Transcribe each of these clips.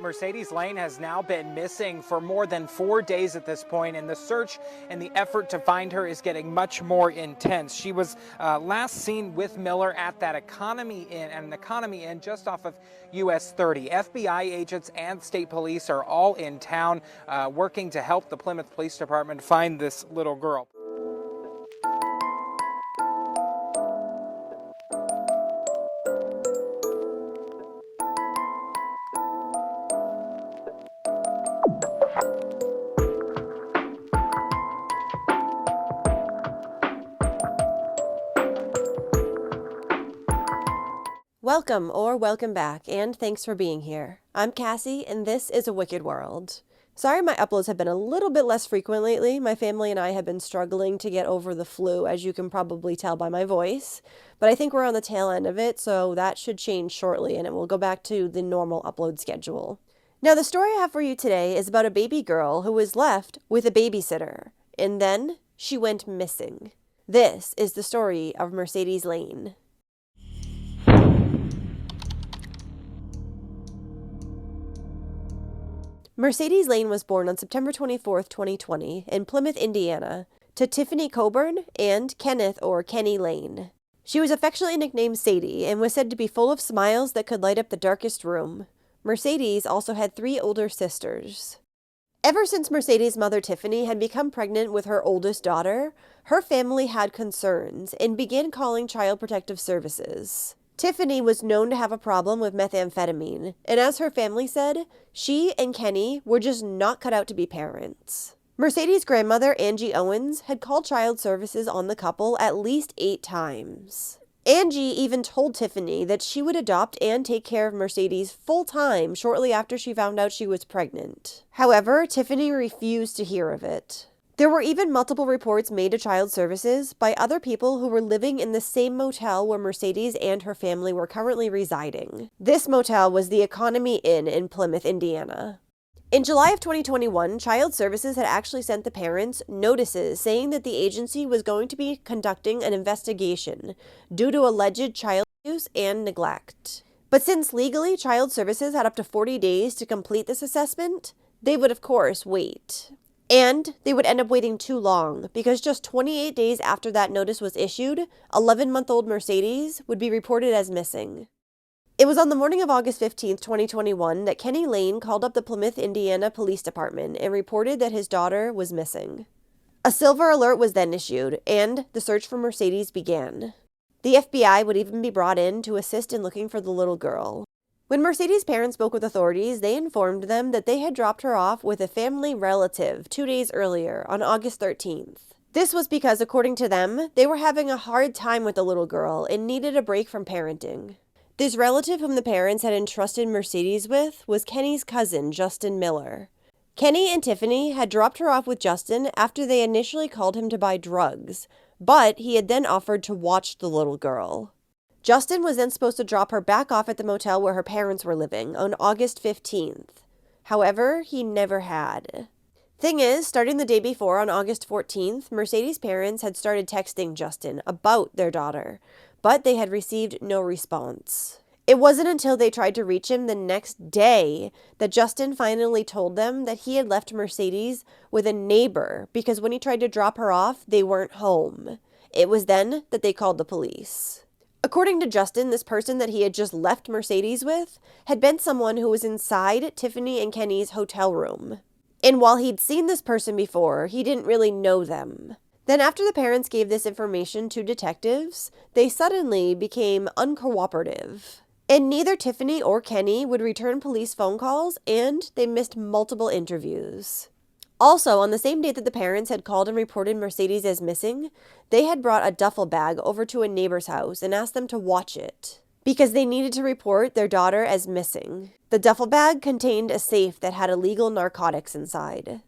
Mercedes Lain has now been missing for more than 4 days at this point, and the search and the effort to find her is getting much more intense. She was last seen with Miller at that Economy Inn just off of US 30. FBI agents and state police are all in town working to help the Plymouth Police Department find this little girl. Welcome back, and thanks for being here. I'm Cassie, and this is A Wicked World. Sorry my uploads have been a little bit less frequent lately. My family and I have been struggling to get over the flu, as you can probably tell by my voice. But I think we're on the tail end of it, so that should change shortly, and it will go back to the normal upload schedule. Now, the story I have for you today is about a baby girl who was left with a babysitter, and then she went missing. This is the story of Mercedes Lain. Mercedes Lain was born on September 24, 2020, in Plymouth, Indiana, to Tiffany Coburn and Kenneth or Kenny Lain. She was affectionately nicknamed Sadie and was said to be full of smiles that could light up the darkest room. Mercedes also had 3 older sisters. Ever since Mercedes' mother Tiffany had become pregnant with her oldest daughter, her family had concerns and began calling Child Protective Services. Tiffany was known to have a problem with methamphetamine, and as her family said, she and Kenny were just not cut out to be parents. Mercedes' grandmother, Angie Owens, had called child services on the couple at least 8 times. Angie even told Tiffany that she would adopt and take care of Mercedes full-time shortly after she found out she was pregnant. However, Tiffany refused to hear of it. There were even multiple reports made to child services by other people who were living in the same motel where Mercedes and her family were currently residing. This motel was the Economy Inn in Plymouth, Indiana. In July of 2021, Child Services had actually sent the parents notices saying that the agency was going to be conducting an investigation due to alleged child abuse and neglect. But since legally Child Services had up to 40 days to complete this assessment, they would of course wait. And they would end up waiting too long, because just 28 days after that notice was issued, 11-month-old Mercedes would be reported as missing. It was on the morning of August 15, 2021, that Kenny Lain called up the Plymouth, Indiana Police Department and reported that his daughter was missing. A silver alert was then issued, and the search for Mercedes began. The FBI would even be brought in to assist in looking for the little girl. When Mercedes' parents spoke with authorities, they informed them that they had dropped her off with a family relative 2 days earlier, on August 13th. This was because, according to them, they were having a hard time with the little girl and needed a break from parenting. This relative whom the parents had entrusted Mercedes with was Kenny's cousin, Justin Miller. Kenny and Tiffany had dropped her off with Justin after they initially called him to buy drugs, but he had then offered to watch the little girl. Justin was then supposed to drop her back off at the motel where her parents were living on August 15th. However, he never had. Thing is, starting the day before on August 14th, Mercedes' parents had started texting Justin about their daughter, but they had received no response. It wasn't until they tried to reach him the next day that Justin finally told them that he had left Mercedes with a neighbor because when he tried to drop her off, they weren't home. It was then that they called the police. According to Justin, this person that he had just left Mercedes with had been someone who was inside Tiffany and Kenny's hotel room. And while he'd seen this person before, he didn't really know them. Then after the parents gave this information to detectives, they suddenly became uncooperative. And neither Tiffany or Kenny would return police phone calls, and they missed multiple interviews. Also, on the same day that the parents had called and reported Mercedes as missing, they had brought a duffel bag over to a neighbor's house and asked them to watch it, because they needed to report their daughter as missing. The duffel bag contained a safe that had illegal narcotics inside.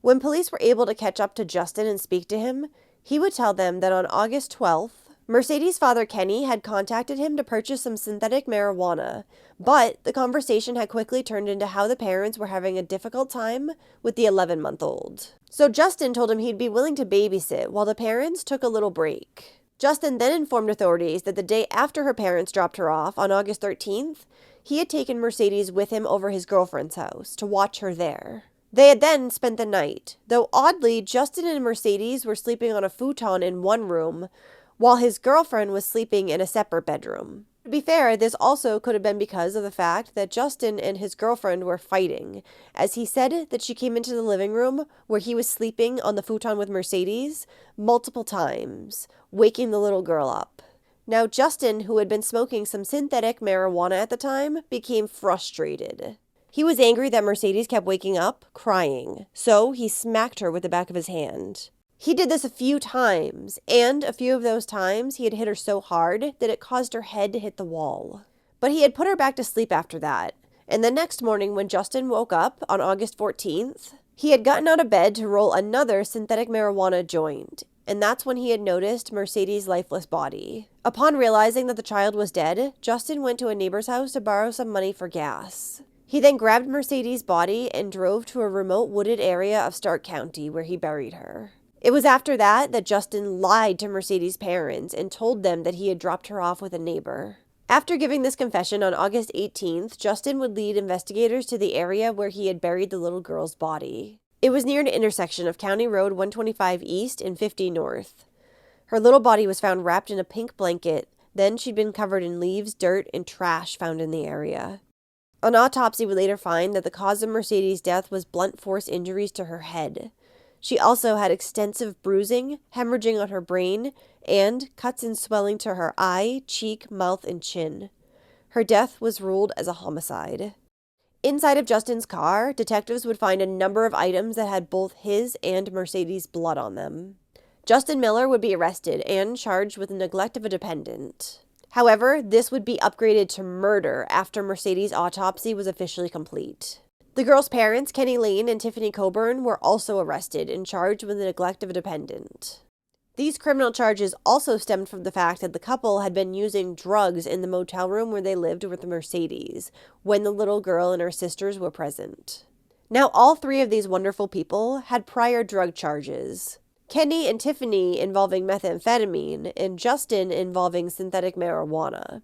When police were able to catch up to Justin and speak to him, he would tell them that on August 12th, Mercedes' father Kenny had contacted him to purchase some synthetic marijuana, but the conversation had quickly turned into how the parents were having a difficult time with the 11-month-old. So Justin told him he'd be willing to babysit while the parents took a little break. Justin then informed authorities that the day after her parents dropped her off, on August 13th, he had taken Mercedes with him over his girlfriend's house to watch her there. They had then spent the night, though oddly, Justin and Mercedes were sleeping on a futon in one room, while his girlfriend was sleeping in a separate bedroom. To be fair, this also could have been because of the fact that Justin and his girlfriend were fighting, as he said that she came into the living room where he was sleeping on the futon with Mercedes multiple times, waking the little girl up. Now, Justin, who had been smoking some synthetic marijuana at the time, became frustrated. He was angry that Mercedes kept waking up, crying, so he smacked her with the back of his hand. He did this a few times, and a few of those times he had hit her so hard that it caused her head to hit the wall. But he had put her back to sleep after that, and the next morning when Justin woke up on August 14th, he had gotten out of bed to roll another synthetic marijuana joint, and that's when he had noticed Mercedes' lifeless body. Upon realizing that the child was dead, Justin went to a neighbor's house to borrow some money for gas. He then grabbed Mercedes' body and drove to a remote wooded area of Stark County where he buried her. It was after that Justin lied to Mercedes' parents and told them that he had dropped her off with a neighbor. After giving this confession on August 18th, Justin would lead investigators to the area where he had buried the little girl's body. It was near an intersection of County Road 125 East and 50 North. Her little body was found wrapped in a pink blanket, then she'd been covered in leaves, dirt, and trash found in the area. An autopsy would later find that the cause of Mercedes' death was blunt force injuries to her head. She also had extensive bruising, hemorrhaging on her brain, and cuts and swelling to her eye, cheek, mouth, and chin. Her death was ruled as a homicide. Inside of Justin's car, detectives would find a number of items that had both his and Mercedes' blood on them. Justin Miller would be arrested and charged with neglect of a dependent. However, this would be upgraded to murder after Mercedes' autopsy was officially complete. The girl's parents, Kenny Lain and Tiffany Coburn, were also arrested and charged with the neglect of a dependent. These criminal charges also stemmed from the fact that the couple had been using drugs in the motel room where they lived with the Mercedes when the little girl and her sisters were present. Now, all three of these wonderful people had prior drug charges. Kenny and Tiffany involving methamphetamine, and Justin involving synthetic marijuana.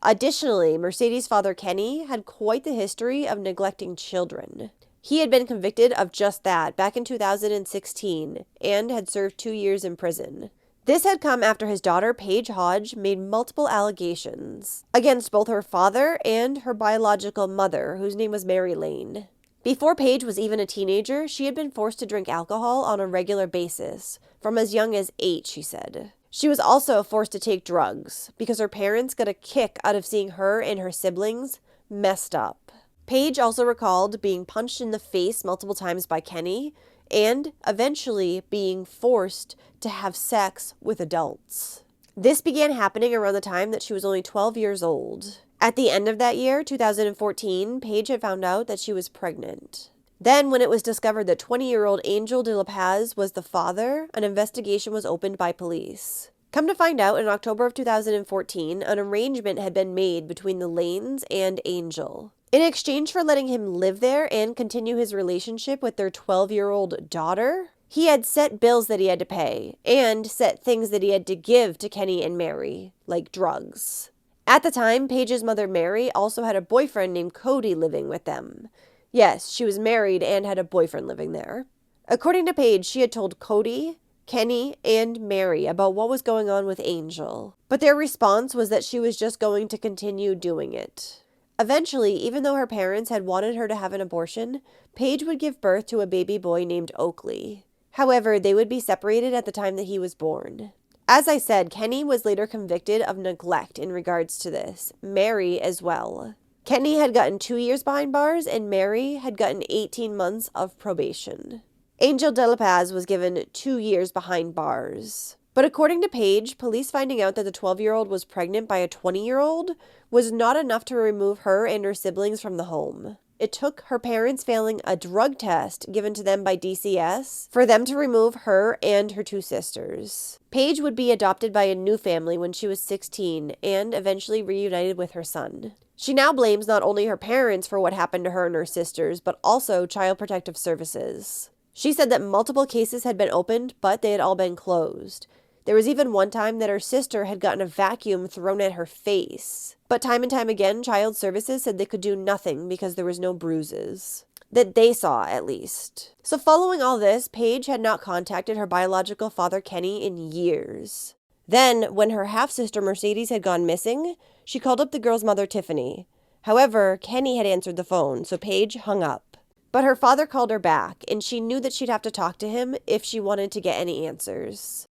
Additionally, Mercedes' father Kenny had quite the history of neglecting children. He had been convicted of just that back in 2016 and had served 2 years in prison. This had come after his daughter Paige Hodge made multiple allegations against both her father and her biological mother, whose name was Mary Lain. Before Paige was even a teenager, she had been forced to drink alcohol on a regular basis, from as young as 8, she said. She was also forced to take drugs, because her parents got a kick out of seeing her and her siblings messed up. Paige also recalled being punched in the face multiple times by Kenny, and eventually being forced to have sex with adults. This began happening around the time that she was only 12 years old. At the end of that year, 2014, Paige had found out that she was pregnant. Then, when it was discovered that 20-year-old Angel de la Paz was the father, an investigation was opened by police. Come to find out, in October of 2014, an arrangement had been made between the Lains and Angel. In exchange for letting him live there and continue his relationship with their 12-year-old daughter, he had set bills that he had to pay, and set things that he had to give to Kenny and Mary, like drugs. At the time, Paige's mother Mary also had a boyfriend named Cody living with them. Yes, she was married and had a boyfriend living there. According to Paige, she had told Cody, Kenny, and Mary about what was going on with Angel, but their response was that she was just going to continue doing it. Eventually, even though her parents had wanted her to have an abortion, Paige would give birth to a baby boy named Oakley. However, they would be separated at the time that he was born. As I said, Kenny was later convicted of neglect in regards to this. Mary as well. Kenny had gotten 2 years behind bars, and Mary had gotten 18 months of probation. Angel de la Paz was given 2 years behind bars. But according to Paige, police finding out that the 12-year-old was pregnant by a 20-year-old was not enough to remove her and her siblings from the home. It took her parents failing a drug test given to them by DCS for them to remove her and her 2 sisters. Paige would be adopted by a new family when she was 16 and eventually reunited with her son. She now blames not only her parents for what happened to her and her sisters, but also Child Protective Services. She said that multiple cases had been opened, but they had all been closed. There was even one time that her sister had gotten a vacuum thrown at her face. But time and time again, Child Services said they could do nothing because there was no bruises. That they saw, at least. So following all this, Paige had not contacted her biological father, Kenny, in years. Then, when her half-sister Mercedes had gone missing, she called up the girl's mother, Tiffany. However, Kenny had answered the phone, so Paige hung up. But her father called her back, and she knew that she'd have to talk to him if she wanted to get any answers.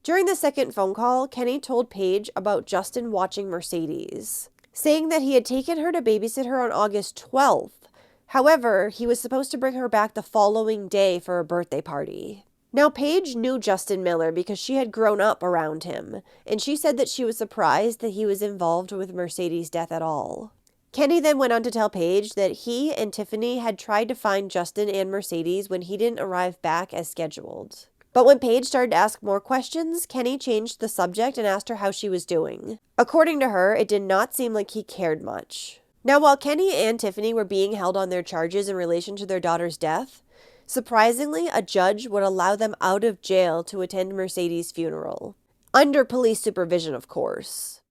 During the second phone call, Kenny told Paige about Justin watching Mercedes, saying that he had taken her to babysit her on August 12th. However, he was supposed to bring her back the following day for a birthday party. Now, Paige knew Justin Miller because she had grown up around him, and she said that she was surprised that he was involved with Mercedes' death at all. Kenny then went on to tell Paige that he and Tiffany had tried to find Justin and Mercedes when he didn't arrive back as scheduled. But when Paige started to ask more questions, Kenny changed the subject and asked her how she was doing. According to her, it did not seem like he cared much. Now, while Kenny and Tiffany were being held on their charges in relation to their daughter's death, surprisingly, a judge would allow them out of jail to attend Mercedes' funeral. Under police supervision, of course.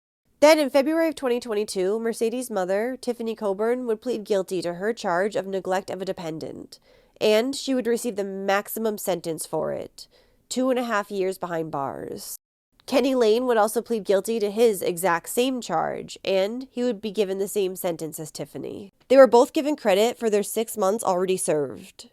Then, in February of 2022, Mercedes' mother, Tiffany Coburn, would plead guilty to her charge of neglect of a dependent, and she would receive the maximum sentence for it, 2.5 years behind bars. Kenny Lain would also plead guilty to his exact same charge, and he would be given the same sentence as Tiffany. They were both given credit for their 6 months already served.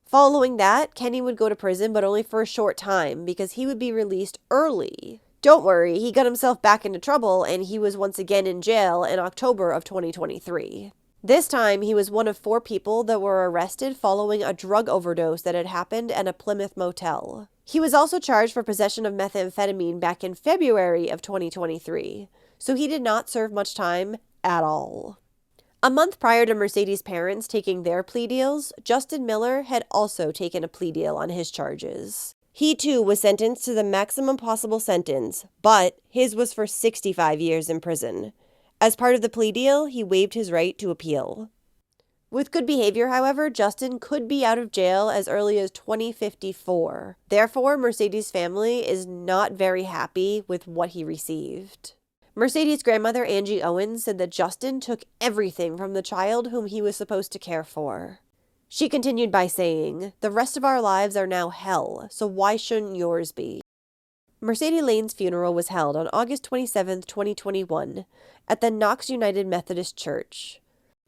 Following that, Kenny would go to prison, but only for a short time, because he would be released early. Don't worry, he got himself back into trouble, and he was once again in jail in October of 2023. This time, he was one of 4 people that were arrested following a drug overdose that had happened at a Plymouth motel. He was also charged for possession of methamphetamine back in February of 2023, so he did not serve much time at all. A month prior to Mercedes' parents taking their plea deals, Justin Miller had also taken a plea deal on his charges. He too was sentenced to the maximum possible sentence, but his was for 65 years in prison. As part of the plea deal, he waived his right to appeal. With good behavior, however, Justin could be out of jail as early as 2054. Therefore, Mercedes' family is not very happy with what he received. Mercedes' grandmother, Angie Owens, said that Justin took everything from the child whom he was supposed to care for. She continued by saying, "The rest of our lives are now hell, so why shouldn't yours be?" Mercedes Lain's funeral was held on August 27, 2021, at the Knox United Methodist Church.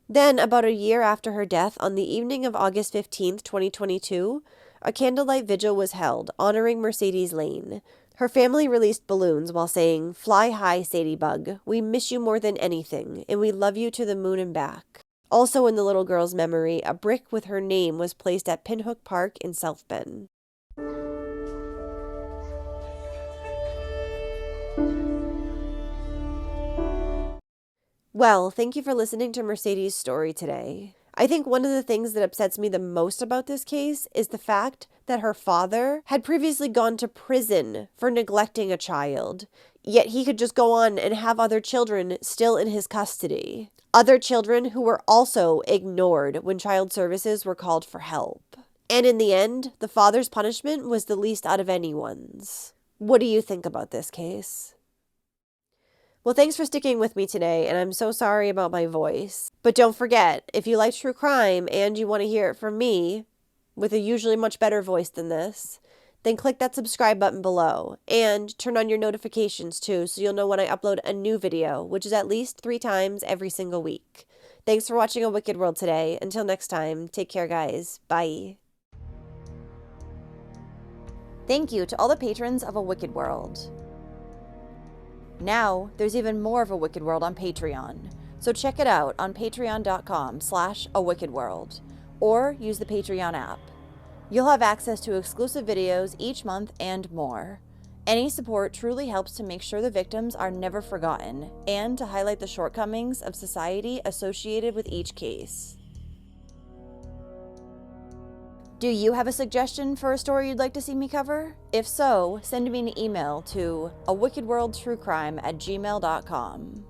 Then, about a year after her death, on the evening of August 15, 2022, a candlelight vigil was held, honoring Mercedes Lain. Her family released balloons while saying, "Fly high, Sadie Bug. We miss you more than anything, and we love you to the moon and back." Also in the little girl's memory, a brick with her name was placed at Pinhook Park in South Bend. Well, thank you for listening to Mercedes' story today. I think one of the things that upsets me the most about this case is the fact that her father had previously gone to prison for neglecting a child, yet he could just go on and have other children still in his custody. Other children who were also ignored when child services were called for help. And in the end, the father's punishment was the least out of anyone's. What do you think about this case? Well, thanks for sticking with me today, and I'm so sorry about my voice. But don't forget, if you like true crime and you want to hear it from me, with a usually much better voice than this, then click that subscribe button below, and turn on your notifications too, so you'll know when I upload a new video, which is at least 3 times every single week. Thanks for watching A Wicked World today. Until next time, take care, guys. Bye. Thank you to all the patrons of A Wicked World. Now, there's even more of A Wicked World on Patreon, so check it out on patreon.com/awickedworld, or use the Patreon app. You'll have access to exclusive videos each month and more. Any support truly helps to make sure the victims are never forgotten, and to highlight the shortcomings of society associated with each case. Do you have a suggestion for a story you'd like to see me cover? If so, send me an email to awickedworldtruecrime@gmail.com.